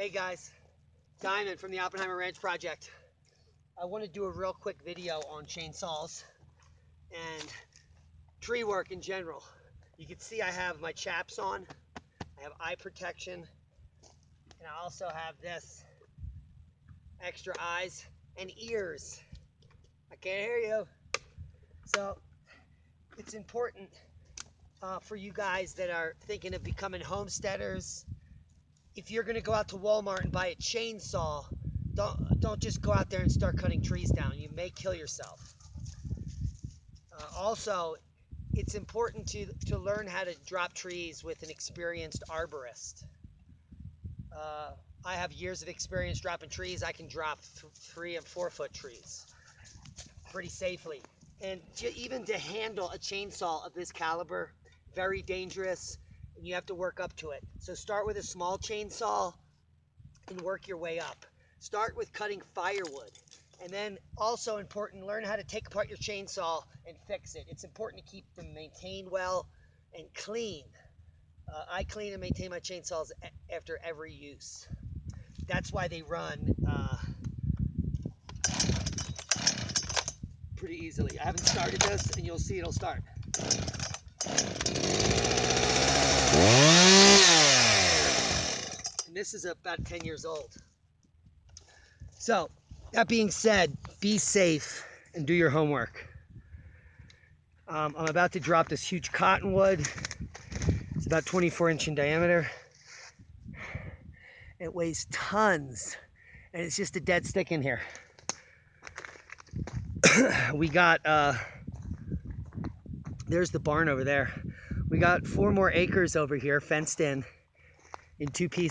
Hey guys, Diamond from the Oppenheimer Ranch Project. I want to do a real quick video on chainsaws and tree work in general. You can see I have my chaps on, I have eye protection, and I also have this extra eyes and ears. I can't hear you. So it's important for you guys that are thinking of becoming homesteaders. If you're going to go out to Walmart and buy a chainsaw, don't just go out there and start cutting trees down. You may kill yourself. Also, it's important to learn how to drop trees with an experienced arborist. I have years of experience dropping trees. I can drop 3 and 4 foot trees pretty safely. And even to handle a chainsaw of this caliber, very dangerous, and you have to work up to it. So start with a small chainsaw and work your way up. Start with cutting firewood. And then also important, learn how to take apart your chainsaw and fix it. It's important to keep them maintained well and clean. I clean and maintain my chainsaws after every use. That's why they run pretty easily. I haven't started this, and you'll see it'll start. And this is about 10 years old. So, that being said, be safe and do your homework. I'm about to drop this huge cottonwood. It's about 24-inch in diameter. It weighs tons, and it's just a dead stick in here. We got, there's the barn over there. We got 4 more acres over here fenced in 2 pieces.